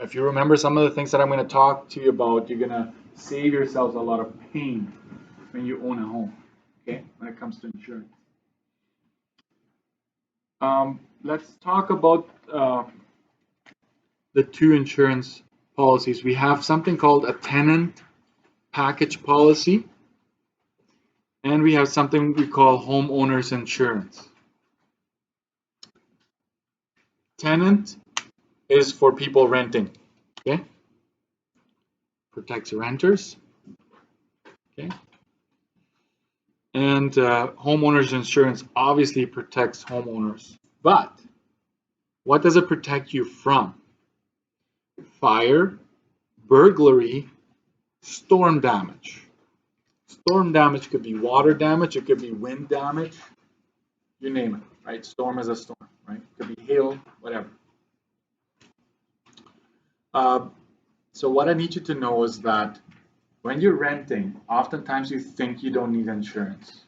if you remember some of the things that I'm going to talk to you about, you're going to save yourselves a lot of pain when you own a home, okay, when it comes to insurance. Let's talk about the two insurance policies. We have something called a tenant package policy, and we have something we call homeowners insurance. Tenant is for people renting, okay? Protects renters, okay? And homeowners insurance obviously protects homeowners. But what does it protect you from? Fire, burglary, storm damage. Storm damage could be water damage, it could be wind damage, you name it, right? Storm is a storm, right? It could be hail, whatever. So what I need you to know is that when you're renting, oftentimes you think you don't need insurance.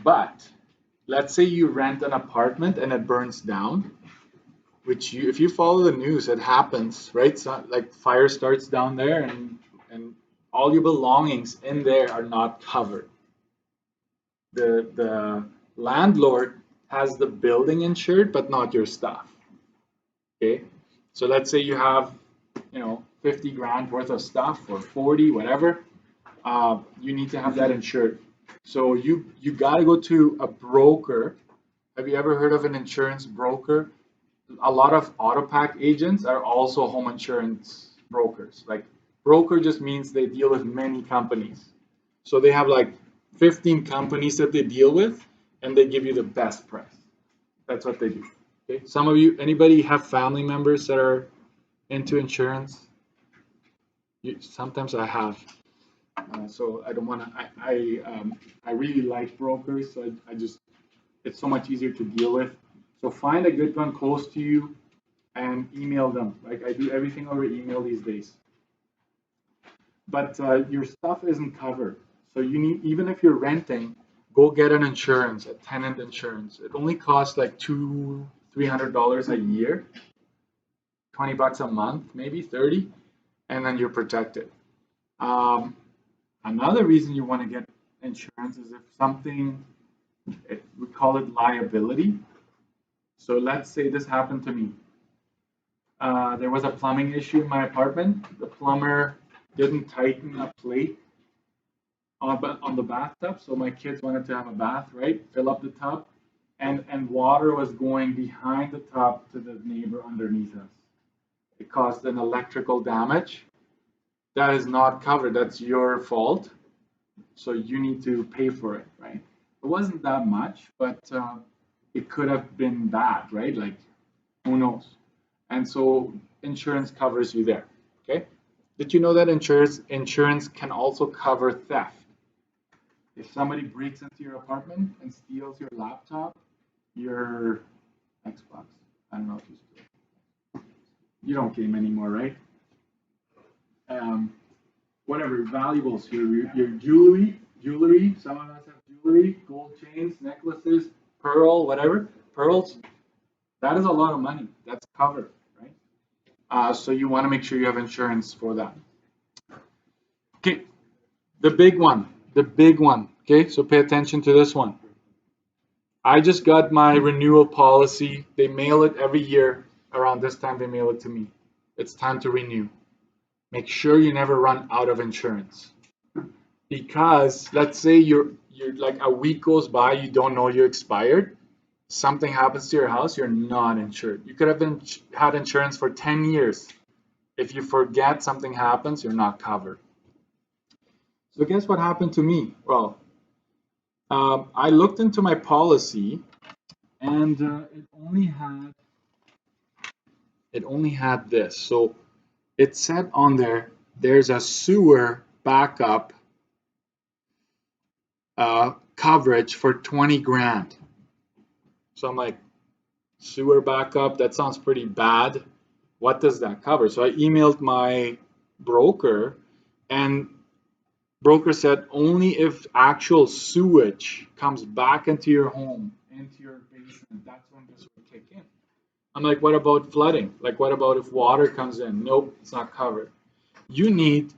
But let's say you rent an apartment and it burns down, which if you follow the news, it happens, right? So, like fire starts down there and all your belongings in there are not covered. The landlord has the building insured, but not your stuff. Okay, so let's say you have, 50 grand worth of stuff or 40, whatever. You need to have that insured. So you got to go to a broker. Have you ever heard of an insurance broker? A lot of AutoPack agents are also home insurance brokers. Like broker just means they deal with many companies. So they have like 15 companies that they deal with, and they give you the best price. That's what they do. Okay. Some of you, anybody have family members that are into insurance? Sometimes I have. So I don't want to. I really like brokers. So I just, it's so much easier to deal with. So find a good one close to you and email them. Like I do everything over email these days. But your stuff isn't covered. So you need, even if you're renting, go get an insurance, a tenant insurance. It only costs like $200-300 a year, $20 a month, maybe 30, and then you're protected. Another reason you want to get insurance is if something, we call it liability. So let's say this happened to me. There was a plumbing issue in my apartment. The plumber didn't tighten a plate on the bathtub, so my kids wanted to have a bath, right? Fill up the tub, and water was going behind the tub to the neighbor underneath us. It caused an electrical damage. That is not covered. That's your fault. So you need to pay for it, right? It wasn't that much, but it could have been bad, right? Like, who knows? And so insurance covers you there, okay? Did you know that insurance can also cover theft? If somebody breaks into your apartment and steals your laptop, your Xbox, I don't know if you still, you don't game anymore, right? Whatever, valuables, your jewelry, some of us have jewelry, gold chains, necklaces, whatever, pearls, that is a lot of money. That's covered, right? So you want to make sure you have insurance for that. Okay, the big one, okay? So pay attention to this one. I just got my renewal policy. They mail it every year. Around this time, they mail it to me. It's time to renew. Make sure you never run out of insurance. Because let's say you're like a week goes by, you don't know you expired. Something happens to your house, you're not insured. You could have had insurance for 10 years. If you forget, something happens, you're not covered. So guess what happened to me? Well, I looked into my policy, and it only had this. So it said on there, there's a sewer backup coverage for 20 grand. So I'm like, sewer backup, that sounds pretty bad. What does that cover? So I emailed my broker, and broker said only if actual sewage comes back into your home, into your basement, that's when this would kick in. I'm like, what about flooding? Like, what about if water comes in? Nope, it's not covered. You need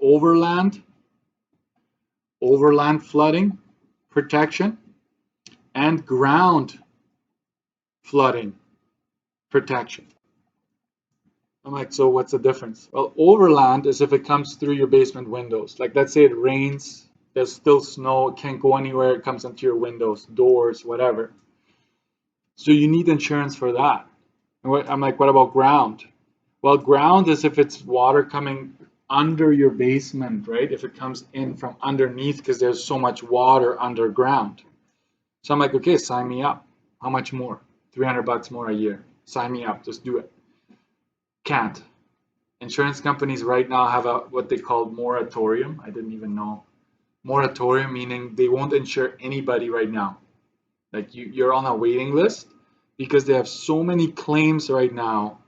overland flooding protection and ground flooding protection. I'm like, so what's the difference? Well, overland is if it comes through your basement windows. Like, let's say it rains, there's still snow, it can't go anywhere, it comes into your windows, doors, whatever. So you need insurance for that. I'm like, what about ground? Well, ground is if it's water coming under your basement, right? If it comes in from underneath because there's so much water underground. So I'm like, okay, sign me up. How much more? $300 more a year. Sign me up. Just do it. Can't. Insurance companies right now have what they call moratorium. I didn't even know. Moratorium meaning they won't insure anybody right now. Like you're on a waiting list because they have so many claims right now.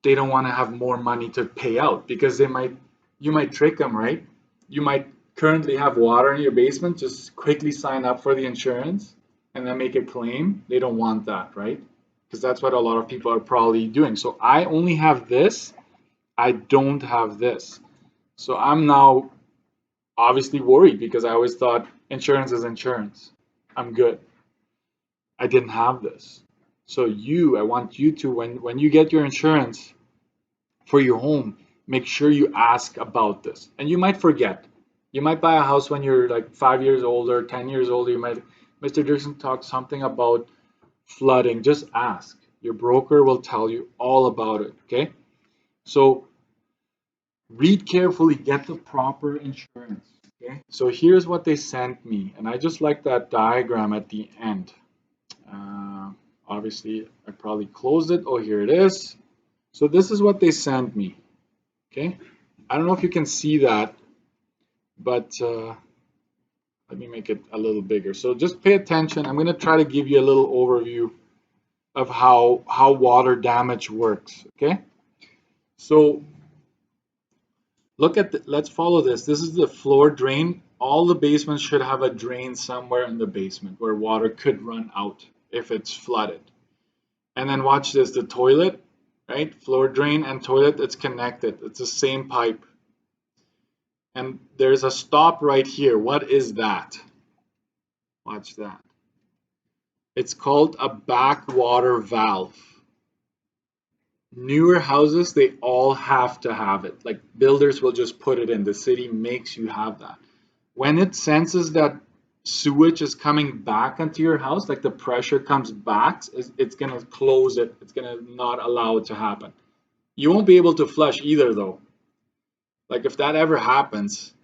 They don't want to have more money to pay out because you might trick them, right? You might currently have water in your basement. Just quickly sign up for the insurance and then make a claim. They don't want that, right? Because that's what a lot of people are probably doing. So I only have this. I don't have this. So I'm now obviously worried because I always thought insurance is insurance. I'm good. I didn't have this. So I want you to, when you get your insurance for your home, make sure you ask about this. And you might forget. You might buy a house when you're like 5 years older, 10 years older. You might, Mr. Dixon talked something about flooding. Just ask. Your broker will tell you all about it, okay? So read carefully, get the proper insurance, okay? So here's what they sent me, and I just like that diagram at the end. Obviously, I probably closed it. Oh, here it is. So this is what they sent me, okay? I don't know if you can see that, but let me make it a little bigger. So just pay attention. I'm going to try to give you a little overview of how water damage works, okay? So let's follow this. This is the floor drain. All the basements should have a drain somewhere in the basement where water could run out if it's flooded. And then watch this, the toilet, right? Floor drain and toilet, it's connected. It's the same pipe. And there's a stop right here. What is that? Watch that. It's called a backwater valve. Newer houses, they all have to have it. Like builders will just put it in. The city makes you have that. When it senses that sewage is coming back into your house, like the pressure comes back, it's going to close it. It's going to not allow it to happen. You won't be able to flush either, though. Like if that ever happens,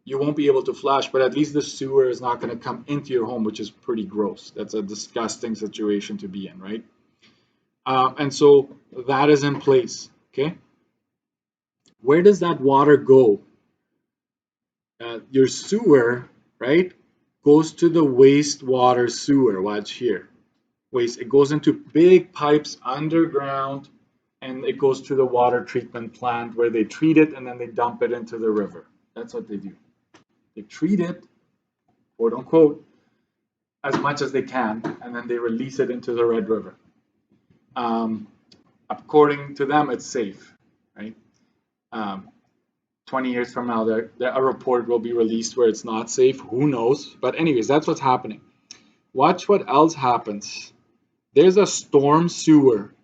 you won't be able to flush, but at least the sewer is not going to come into your home, which is pretty gross. That's a disgusting situation to be in, right? And so that is in place, okay? Where does that water go? Your sewer, right, goes to the wastewater sewer. Watch here. It goes into big pipes underground, and it goes to the water treatment plant where they treat it and then they dump it into the river. That's what they do. They treat it, quote unquote, as much as they can, and then they release it into the Red River. According to them, it's safe, right? 20 years from now, a report will be released where it's not safe. Who knows? But anyways, that's what's happening. Watch what else happens. There's a storm sewer.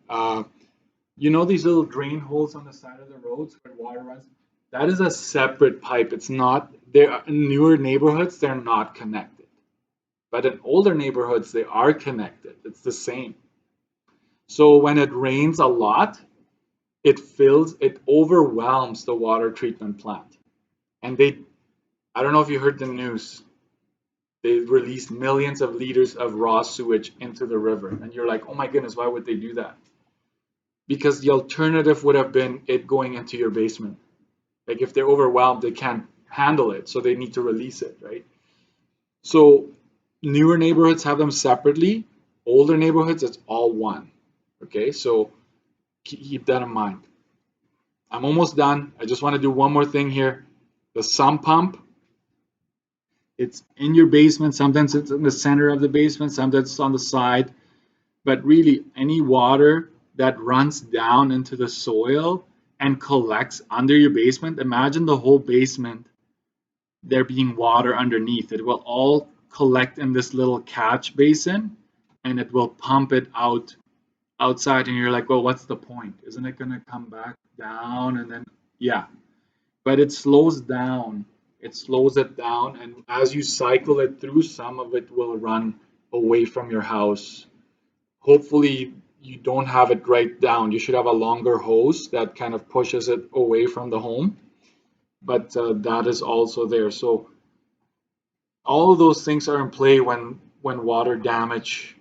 You know these little drain holes on the side of the roads where water runs? That is a separate pipe. It's not, in newer neighborhoods, they're not connected. But in older neighborhoods, they are connected. It's the same. So when it rains a lot, it overwhelms the water treatment plant. And I don't know if you heard the news, they released millions of liters of raw sewage into the river. And you're like, oh my goodness, why would they do that? Because the alternative would have been it going into your basement. Like if they're overwhelmed, they can't handle it, so they need to release it, right? So newer neighborhoods have them separately. Older neighborhoods, it's all one. Okay, so keep that in mind. I'm almost done. I just want to do one more thing here. The sump pump, it's in your basement. Sometimes it's in the center of the basement. Sometimes it's on the side. but really any water that runs down into the soil and collects under your basement, imagine the whole basement, there being water underneath. It will all collect in this little catch basin and it will pump it out outside. And you're like, well, what's the point? Isn't it going to come back down? And then, yeah, but it slows down. It slows it down. And as you cycle it through, some of it will run away from your house. Hopefully, you don't have it right down. You should have a longer hose that kind of pushes it away from the home. But that is also there. So all of those things are in play when water damage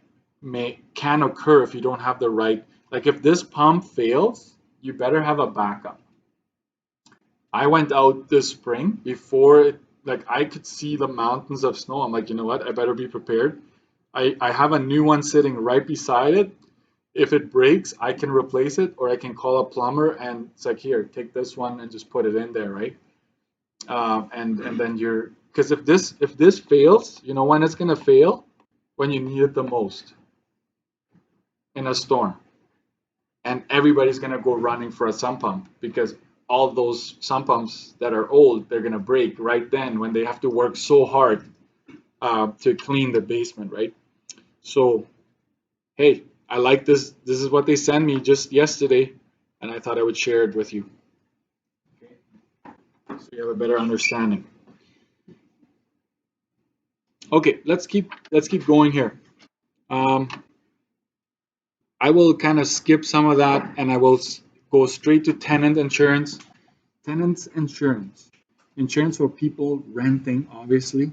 can occur if you don't have the right. Like if this pump fails, you better have a backup. I went out this spring before it, like I could see the mountains of snow. I'm like, you know what? I better be prepared. I have a new one sitting right beside it. If it breaks, I can replace it, or I can call a plumber and it's like, here, take this one and just put it in there, right? And then you're, because if this fails, you know when it's gonna fail? When you need it the most, in a storm, and everybody's gonna go running for a sump pump because all those sump pumps that are old, they're gonna break right then when they have to work so hard to clean the basement, right? So, hey, I like this. This is what they sent me just yesterday, and I thought I would share it with you. Okay, so you have a better understanding. Okay, let's keep going here. I will kind of skip some of that, and I will go straight to tenant insurance. Tenants insurance. Insurance for people renting, obviously,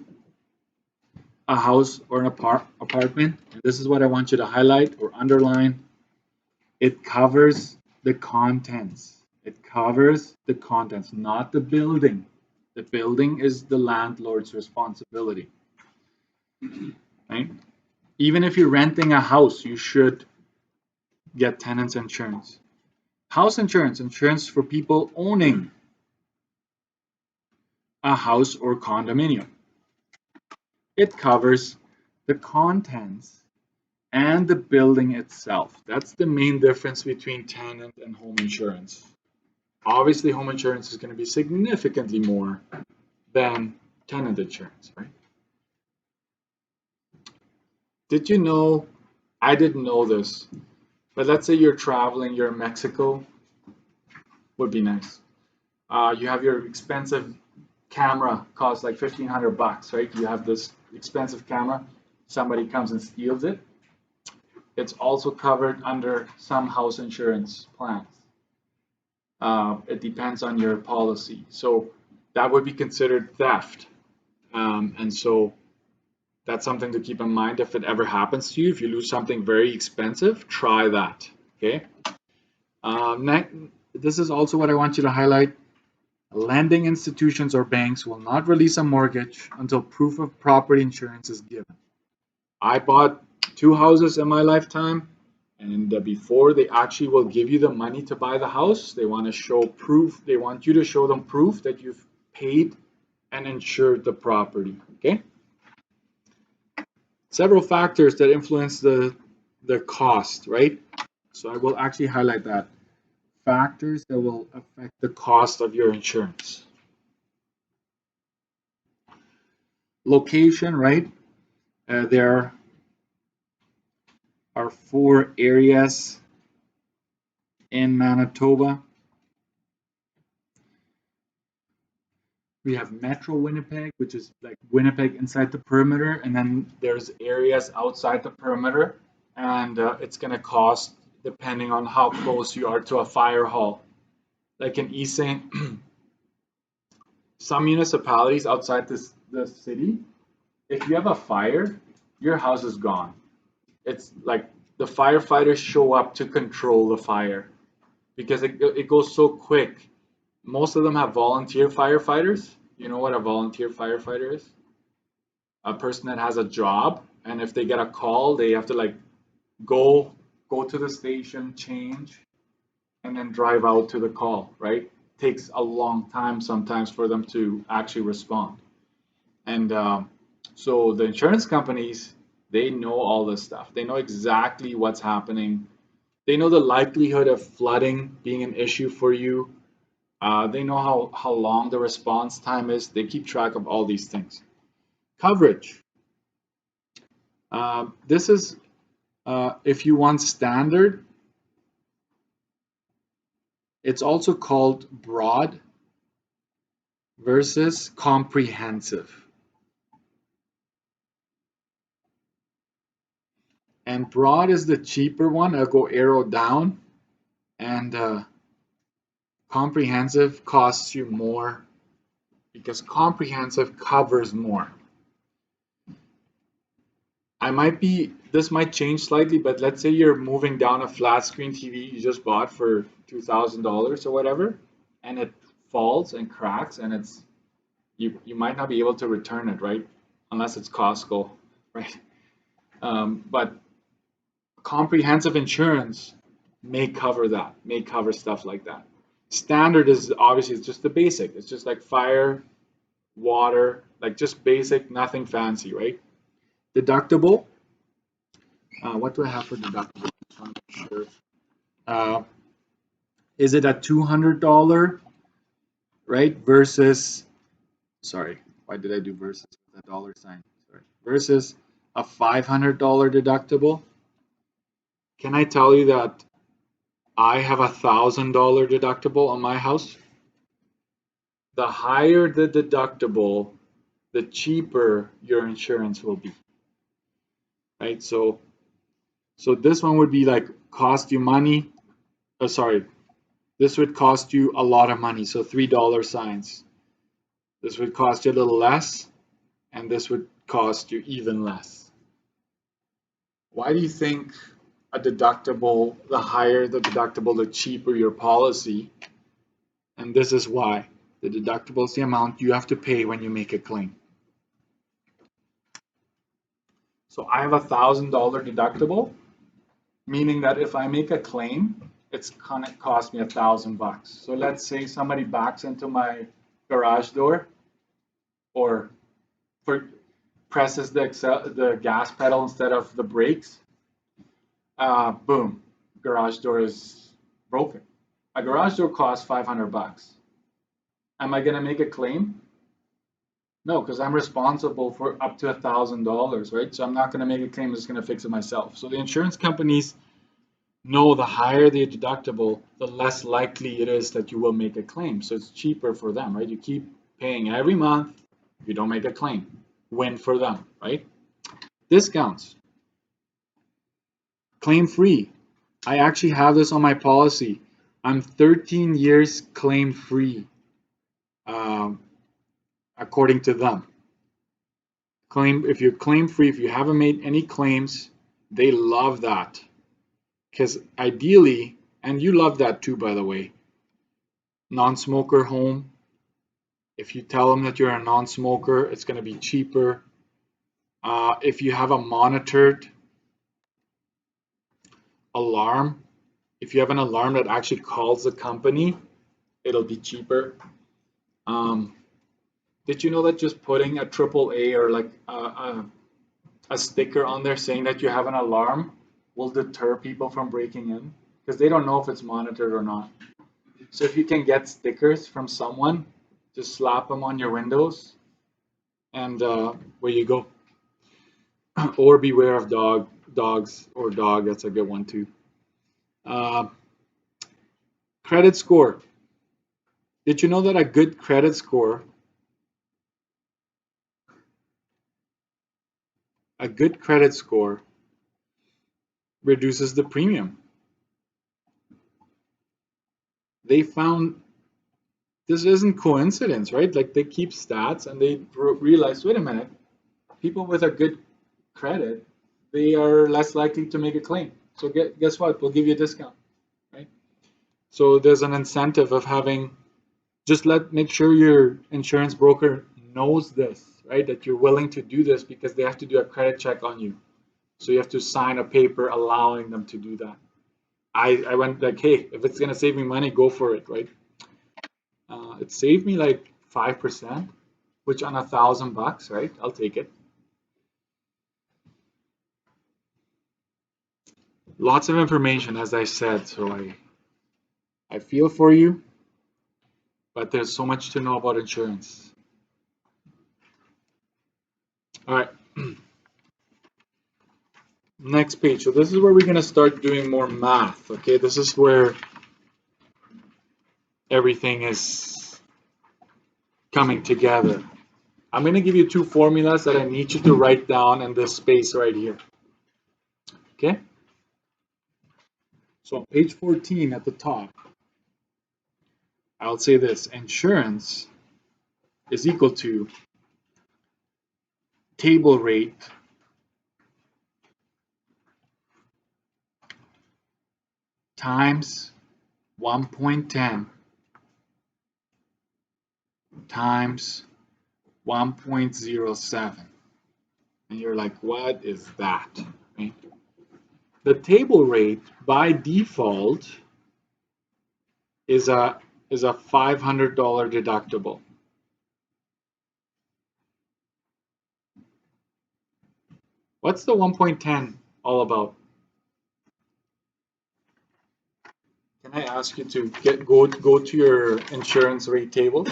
a house or an apartment. And this is what I want you to highlight or underline. It covers the contents. It covers the contents, not the building. The building is the landlord's responsibility. Right? Even if you're renting a house, you should get tenants insurance. House insurance, insurance for people owning a house or condominium. It covers the contents and the building itself. That's the main difference between tenant and home insurance. Obviously, home insurance is going to be significantly more than tenant insurance, right? Did you know, I didn't know this, but let's say you're traveling, you're in Mexico, would be nice. You have your expensive camera, costs like $1,500, right? You have this expensive camera, somebody comes and steals it. It's also covered under some house insurance plans. It depends on your policy. So that would be considered theft. And so that's something to keep in mind if it ever happens to you. If you lose something very expensive, try that. Okay. Next, this is also what I want you to highlight. Lending institutions or banks will not release a mortgage until proof of property insurance is given. I bought 2 houses in my lifetime, and before they actually will give you the money to buy the house, they want to show proof. They want you to show them proof that you've paid and insured the property. Okay. Several factors that influence the cost, right? So I will actually highlight that. Factors that will affect the cost of your insurance. Location, right? There are 4 areas in Manitoba. We have Metro Winnipeg, which is like Winnipeg inside the perimeter, and then there's areas outside the perimeter, and it's going to cost depending on how close you are to a fire hall. Like in East St. Some municipalities outside the city, if you have a fire, your house is gone. It's like the firefighters show up to control the fire because it goes so quick. Most of them have volunteer firefighters. You know what a volunteer firefighter is? A person that has a job, and if they get a call, they have to like go to the station, change, and then drive out to the call, right? Takes a long time sometimes for them to actually respond. And so the insurance companies, They know all this stuff. They know exactly what's happening. They know the likelihood of flooding being an issue for you. They know how long the response time is. They keep track of all these things. Coverage. This is if you want standard, it's also called broad versus comprehensive. And broad is the cheaper one. I'll go arrow down. And comprehensive costs you more because comprehensive covers more. This might change slightly, but let's say you're moving down a flat screen TV you just bought for $2,000 or whatever, and it falls and cracks, and you might not be able to return it, right? Unless it's Costco, right? But comprehensive insurance may cover that, may cover stuff like that. Standard is obviously it's just the basic. It's just like fire, water, like just basic, nothing fancy, right? Deductible. What do I have for deductible? Just want to make sure. Is it a $200, right? Versus, sorry, why did I do versus with a dollar sign? Sorry, versus a $500 deductible. Can I tell you that I have a $1,000 deductible on my house? The higher the deductible, the cheaper your insurance will be, right? So this one would be like cost you money. Oh, sorry, this would cost you a lot of money. So $3 signs. This would cost you a little less, and this would cost you even less. Why do you think a deductible, the higher the deductible, the cheaper your policy? And this is why. The deductible is the amount you have to pay when you make a claim. So I have a $1,000 deductible, meaning that if I make a claim, it's gonna cost me $1,000. So let's say somebody backs into my garage door, or presses the gas pedal instead of the brakes. Boom, garage door is broken. A garage door costs $500. Am I gonna make a claim? No, because I'm responsible for up to $1,000, right? So I'm not gonna make a claim. I'm just gonna fix it myself. So the insurance companies know the higher the deductible, the less likely it is that you will make a claim. So it's cheaper for them, right? You keep paying every month, you don't make a claim. Win for them, right? Discounts. Claim free. I actually have this on my policy. I'm 13 years claim free, according to them. If you're claim free, if you haven't made any claims, they love that. Because ideally, and you love that too, by the way, non-smoker home. If you tell them that you're a non-smoker, it's going to be cheaper. If you have a monitored alarm, if you have an alarm that actually calls the company, it'll be cheaper. Did you know that just putting a AAA or like a sticker on there saying that you have an alarm will deter people from breaking in? Because they don't know if it's monitored or not. So if you can get stickers from someone, just slap them on your windows, and where you go. Or beware of dogs or dog. That's a good one too. Credit score. Did you know that a good credit score reduces the premium? They found this isn't coincidence, right? Like they keep stats and they realize, wait a minute, people with a good credit, they are less likely to make a claim. So guess what? We'll give you a discount, right? So there's an incentive of having, make sure your insurance broker knows this, right? That you're willing to do this because they have to do a credit check on you. So you have to sign a paper allowing them to do that. I went like, hey, if it's gonna save me money, go for it, right? It saved me like 5%, which on $1,000, right? I'll take it. Lots of information, as I said, so I feel for you, but there's so much to know about insurance. All right. Next page. So this is where we're going to start doing more math. Okay, this is where everything is coming together. I'm going to give you two formulas that I need you to write down in this space right here. Okay? So on page 14 at the top, I'll say this: insurance is equal to table rate times 1.10 times 1.07. And you're like, what is that? Right? The table rate by default is a $500 deductible. What's the 1.10 all about? Can I ask you to go to your insurance rate table?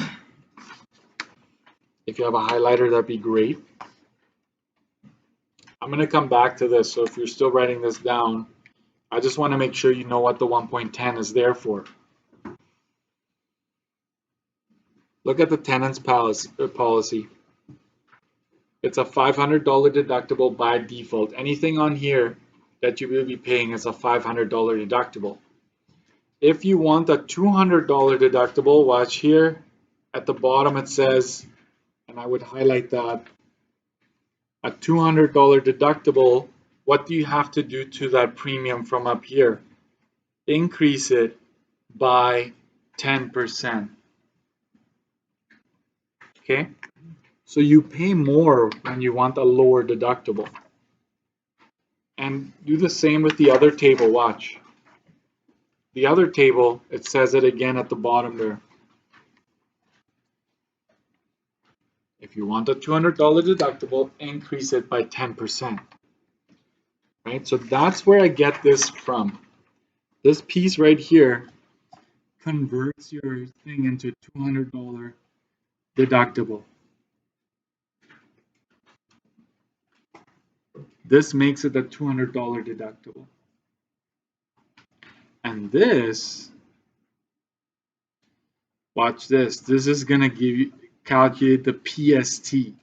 If you have a highlighter, that'd be great. I'm going to come back to this, so if you're still writing this down, I just want to make sure you know what the 1.10 is there for. Look at the tenant's policy. It's a $500 deductible by default. Anything on here that you will be paying is a $500 deductible. If you want a $200 deductible, watch here. At the bottom it says, and I would highlight that, a $200 deductible, what do you have to do to that premium from up here? Increase it by 10%. Okay? So you pay more when you want a lower deductible. And do the same with the other table, watch. The other table, it says it again at the bottom there. If you want a $200 deductible, increase it by 10%. Right? So that's where I get this from. This piece right here converts your thing into $200 deductible. This makes it a $200 deductible. And this, watch this. This is going to give you calculate the PST,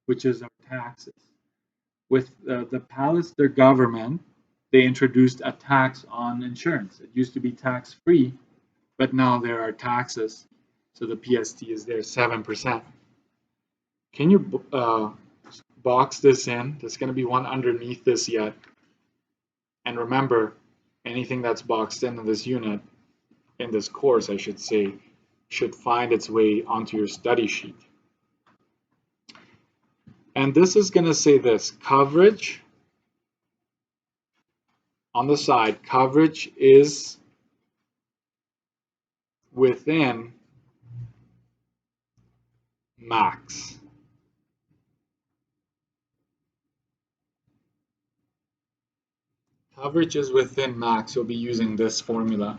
which is our taxes. With the Pallister government, they introduced a tax on insurance. It used to be tax-free, but now there are taxes. So the PST is there, 7%. Can you box this in? There's going to be one underneath this yet. And remember, anything that's boxed in this unit, in this course, I should say, should find its way onto your study sheet. And this is going to say this: coverage on the side, coverage is within max. Coverage is within max. You'll be using this formula.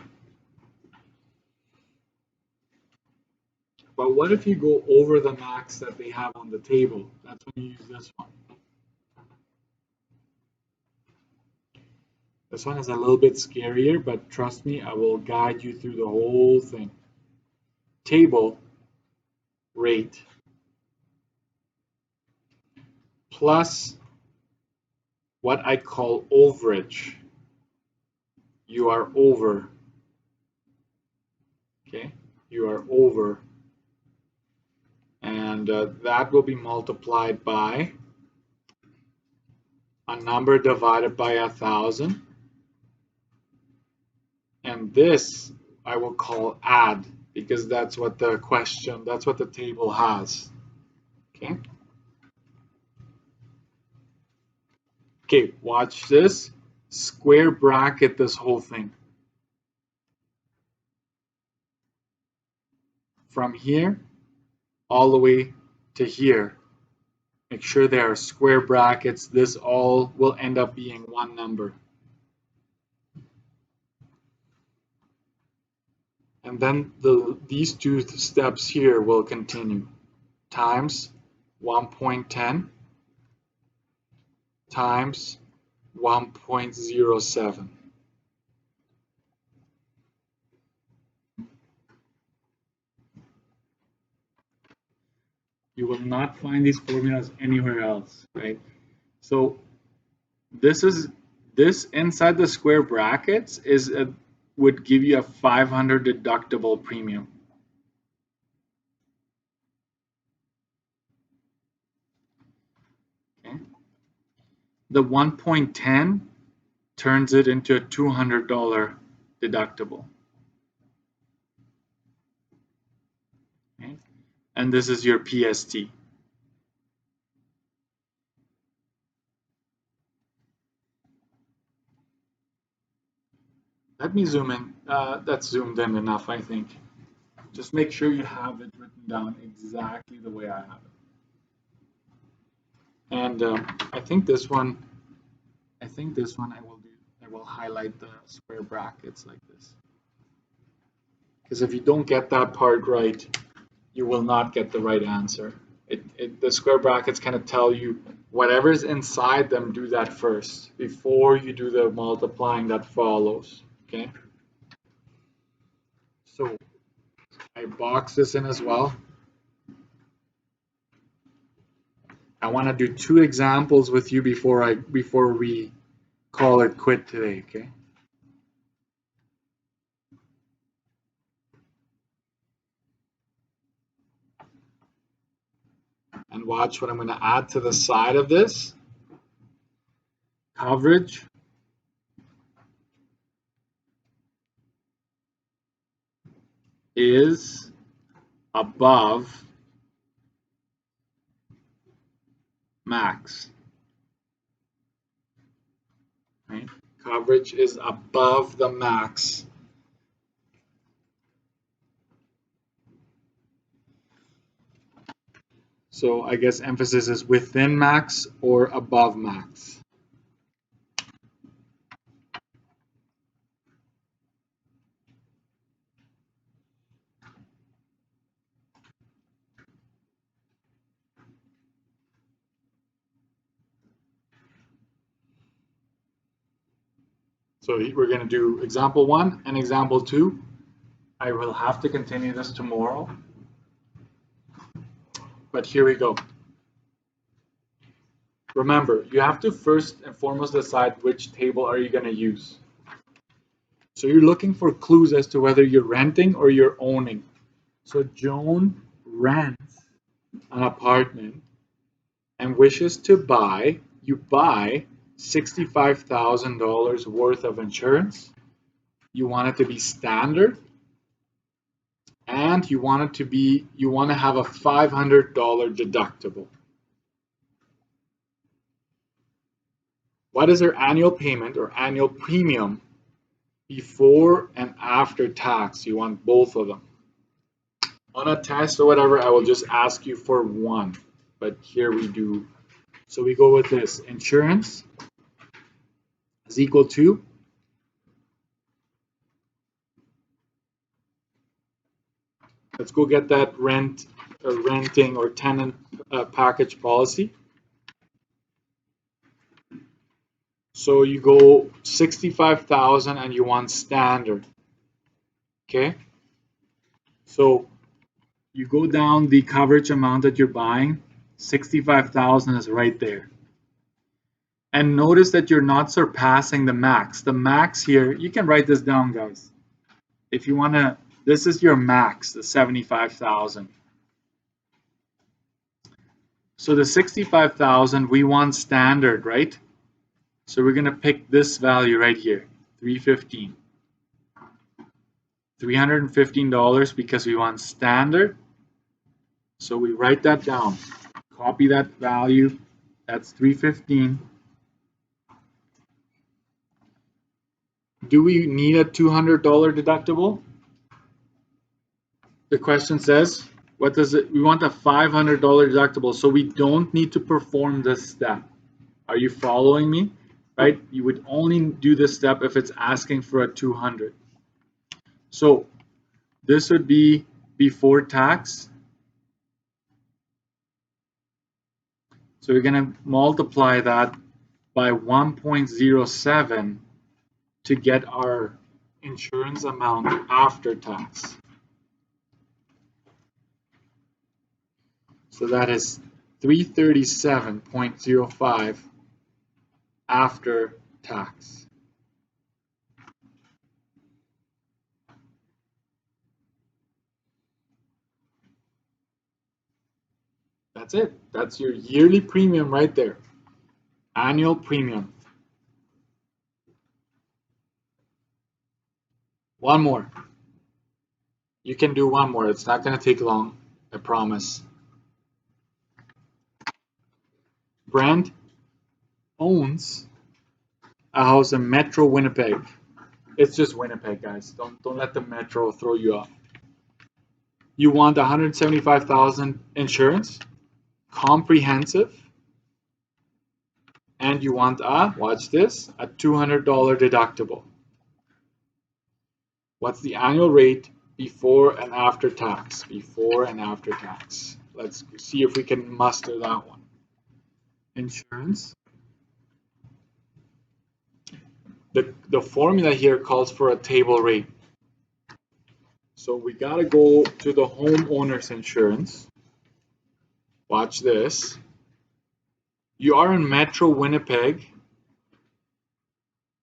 But what if you go over the max that they have on the table? That's when you use this one. This one is a little bit scarier, but trust me, I will guide you through the whole thing. Table rate plus what I call overage. You are over. Okay, you are over. And that will be multiplied by a number divided by 1,000. And this I will call add, because that's what the question, that's what the table has. Okay. Okay, watch this. Square bracket this whole thing. From here all the way to here. Make sure there are square brackets. This all will end up being one number. And then these two steps here will continue, times 1.10 times 1.07. You will not find these formulas anywhere else, right? So this inside the square brackets would give you a 500 deductible premium. Okay. The 1.10 turns it into a $200 deductible. Okay. And this is your PST. Let me zoom in. That's zoomed in enough, I think. Just make sure you have it written down exactly the way I have it. And I think this one I will highlight the square brackets like this. Because if you don't get that part right, you will not get the right answer. The square brackets kind of tell you whatever's inside them, do that first before you do the multiplying that follows. Okay. So I box this in as well. I want to do 2 examples with you before we call it quit today, okay? And watch what I'm going to add to the side of this. Coverage is above max. Right? Coverage is above the max. So I guess emphasis is within max or above max. So we're going to do example 1 and example 2. I will have to continue this tomorrow. But here we go. Remember, you have to first and foremost decide which table are you going to use. So you're looking for clues as to whether you're renting or you're owning. So Joan rents an apartment and wishes to buy, you buy $65,000 worth of insurance. You want it to be standard, and you want to have a $500 deductible. What is their annual payment or annual premium before and after tax? You want both of them. On a test or whatever, I will just ask you for one, but here we do. So we go with this. Insurance is equal to let's go get that renting or tenant package policy. So you go 65,000 and you want standard. Okay. So you go down the coverage amount that you're buying, 65,000 is right there. And notice that you're not surpassing the max. The max here, you can write this down, guys. If you want to, this is your max, the 75,000. So the 65,000, we want standard, right? So we're going to pick this value right here, $315. $315 because we want standard. So we write that down. Copy that value. That's $315. Do we need a $200 deductible? The question says, what does it? We want a $500 deductible, so we don't need to perform this step. Are you following me? Right? You would only do this step if it's asking for a $200. So This would be before tax. So we're going to multiply that by 1.07 to get our insurance amount after tax. So that is 337.05 after tax. That's it. That's your yearly premium right there. Annual premium. One more. You can do one more. It's not going to take long, I promise. Brent owns a house in Metro Winnipeg. It's just Winnipeg, guys. Don't let the Metro throw you off. You want $175,000 insurance, comprehensive, and you want watch this, a $200 deductible. What's the annual rate before and after tax? Before and after tax. Let's see if we can muster that one. Insurance. The formula here calls for a table rate. So we got to go to the homeowner's insurance. Watch this. You are in Metro Winnipeg,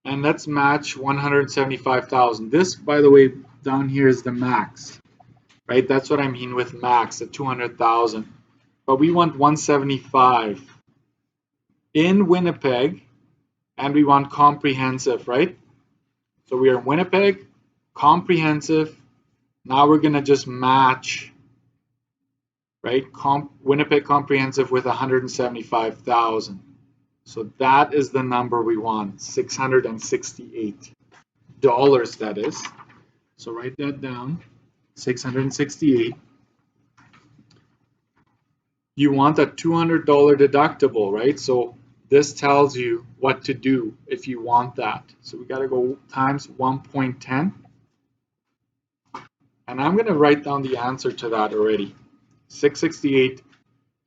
and let's match 175,000. This, by the way, down here is the max, right? That's what I mean with max, the 200,000. But we want 175 in Winnipeg, and we want comprehensive, right? So we are in Winnipeg, comprehensive. Now we're going to just match, right? Winnipeg comprehensive with 175,000. So that is the number we want, $668, that is. So write that down, 668. You want a $200 deductible, right? So this tells you what to do if you want that. So we got to go times 1.10. And I'm going to write down the answer to that already. 668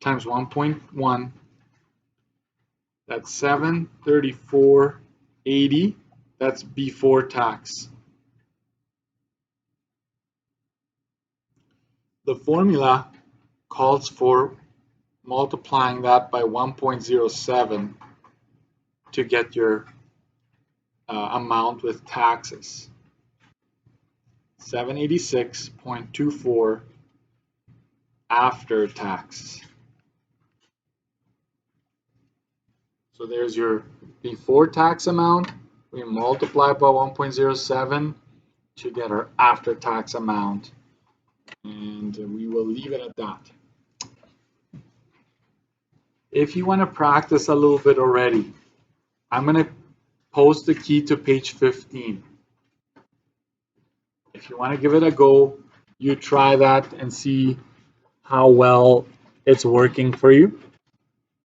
times 1.1. That's 734.80. That's before tax. The formula calls for multiplying that by 1.07 to get your amount with taxes. 786.24 after tax. So there's your before tax amount. We multiply by 1.07 to get our after tax amount. And we will leave it at that. If you want to practice a little bit already, I'm going to post the key to page 15. If you want to give it a go, you try that and see how well it's working for you.